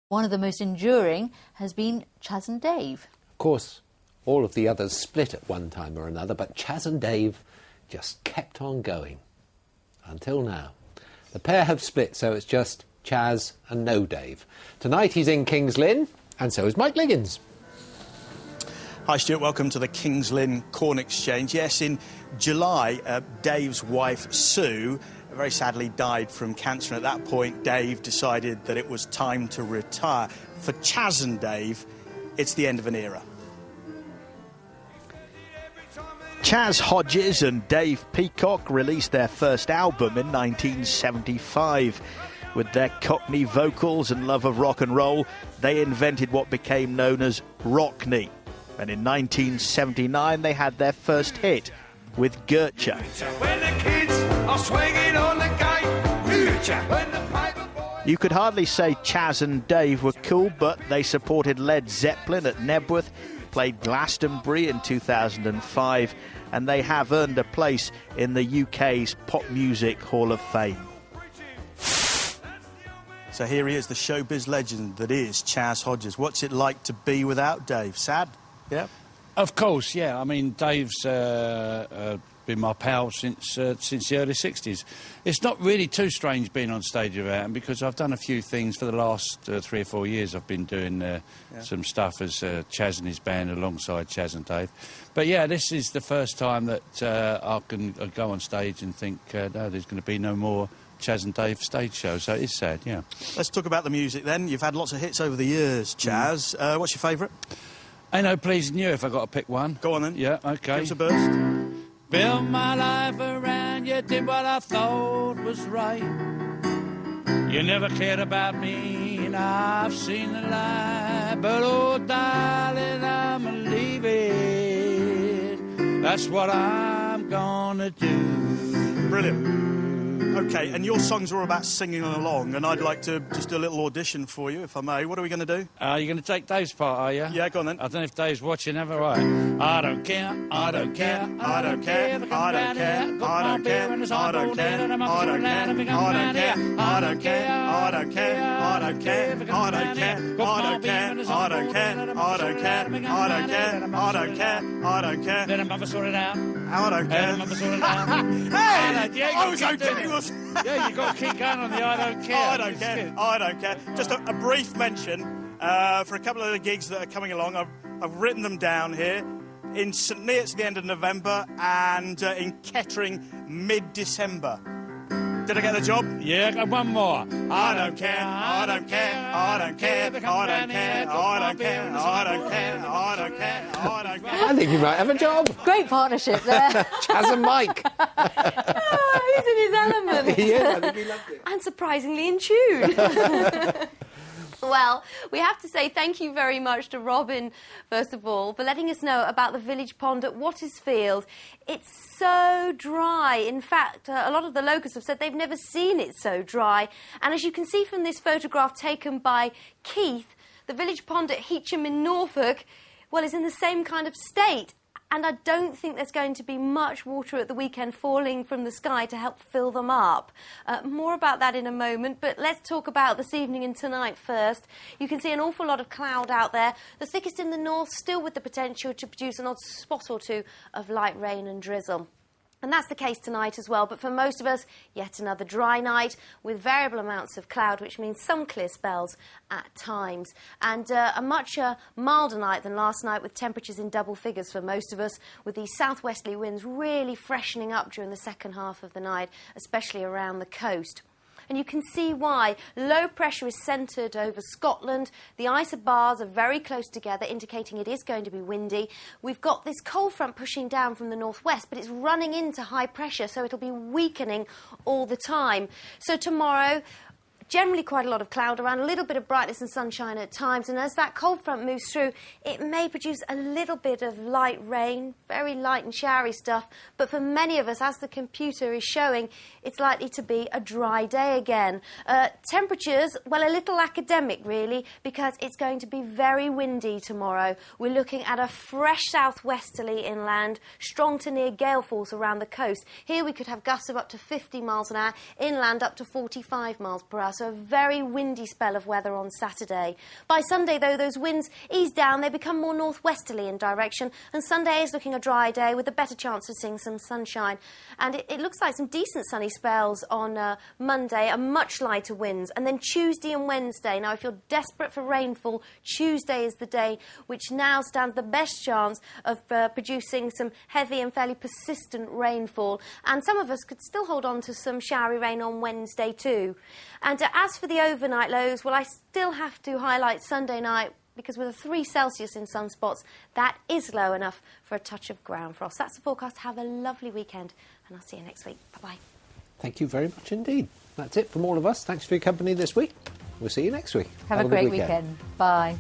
One of the most enduring has been Chas and Dave. Of course, all of the others split at one time or another, but Chas and Dave just kept on going. Until now. The pair have split, so it's just Chas and no Dave. Tonight he's in King's Lynn, and so is Mike Liggins. Hi Stuart, welcome to the King's Lynn Corn Exchange. Yes, in July, Dave's wife Sue very sadly died from cancer. At that point, Dave decided that it was time to retire. For Chas and Dave, it's the end of an era. Chas Hodges and Dave Peacock released their first album in 1975. With their Cockney vocals and love of rock and roll, they invented what became known as Rockney. And in 1979, they had their first hit with Gertcha. When the kids are swinging on the gate, when the paper boy... You could hardly say Chas and Dave were cool, but they supported Led Zeppelin at Nebworth, played Glastonbury in 2005, and they have earned a place in the UK's Pop Music Hall of Fame. So here he is, the showbiz legend that is Chas Hodges. What's it like to be without Dave? Sad? Yeah? Of course, yeah. I mean, Dave's been my pal since the early 60s. It's not really too strange being on stage without him because I've done a few things for the last 3 or 4 years. I've been doing some stuff as Chas and his band alongside Chas and Dave. But yeah, this is the first time that I can go on stage and think, no, there's going to be no more Chas and Dave stage show, so it is sad, yeah. Let's talk about the music then. You've had lots of hits over the years, Chas. What's your favourite? Ain't No Pleasing You, if I got to pick one. Go on then. Yeah, OK. Give us a burst. Built my life around you, did what I thought was right. You never cared about me, and I've seen the light. But oh, darling, I'm a-leaving. That's what I'm gonna do. Brilliant. OK, and your songs are all about singing along, and I'd like to just do a little audition for you, if I may. What are we going to do? You're going to take Dave's part, are you? Yeah, go on then. I don't know if Dave's watching, ever right. I don't care, I don't care, I don't care, I don't care, I don't care, I don't care, I don't care, I don't care, I don't care, I don't care, I don't care, I don't care, I don't care, I don't care, I don't care, I don't care, I don't care, I don't care. Let him have a sort it out. I don't care. Let him have a sort it out. Hey! I was okay. Yeah, you've got to keep going on the I don't care. I don't care. I don't care. Just a brief mention for a couple of the gigs that are coming along. I've written them down here. In St Neots at the end of November and in Kettering mid-December. Did I get the job? Yeah, got one more. I don't care, I don't care, I don't care, I don't care, I don't care, I don't care, I don't care, I don't care. I think you might have a job. Great partnership there. Chas and Mike. He's in his element. He is, I think he loved it. And surprisingly in tune. Well, we have to say thank you very much to Robin, first of all, for letting us know about the village pond at Wattisfield. It's so dry. In fact, a lot of the locals have said they've never seen it so dry. And as you can see from this photograph taken by Keith, the village pond at Heacham in Norfolk, well, is in the same kind of state. And I don't think there's going to be much water at the weekend falling from the sky to help fill them up. More about that in a moment, but let's talk about this evening and tonight first. You can see an awful lot of cloud out there, the thickest in the north, still with the potential to produce an odd spot or two of light rain and drizzle. And that's the case tonight as well, but for most of us, yet another dry night with variable amounts of cloud, which means some clear spells at times. And a much milder night than last night, with temperatures in double figures for most of us, with these southwesterly winds really freshening up during the second half of the night, especially around the coast. And you can see why. Low pressure is centred over Scotland. The isobars are very close together, indicating it is going to be windy. We've got this cold front pushing down from the northwest, but it's running into high pressure, so it'll be weakening all the time. So tomorrow, generally quite a lot of cloud around, a little bit of brightness and sunshine at times, and as that cold front moves through, it may produce a little bit of light rain, very light and showery stuff, but for many of us, as the computer is showing, it's likely to be a dry day again. Temperatures, well, a little academic really, because it's going to be very windy tomorrow. We're looking at a fresh southwesterly inland, strong to near gale force around the coast. Here we could have gusts of up to 50 miles an hour, inland up to 45 miles per hour. so a very windy spell of weather on Saturday. By Sunday, though, those winds ease down. They become more northwesterly in direction, and Sunday is looking a dry day with a better chance of seeing some sunshine. And it looks like some decent sunny spells on Monday, and much lighter winds. And then Tuesday and Wednesday. Now, if you're desperate for rainfall, Tuesday is the day which now stands the best chance of producing some heavy and fairly persistent rainfall. And some of us could still hold on to some showery rain on Wednesday too. And as for the overnight lows, well, I still have to highlight Sunday night, because with a 3 Celsius in some spots, that is low enough for a touch of ground frost. That's the forecast. Have a lovely weekend, and I'll see you next week. Bye-bye. Thank you very much indeed. That's it from all of us. Thanks for your company this week. We'll see you next week. Have a great weekend. Bye.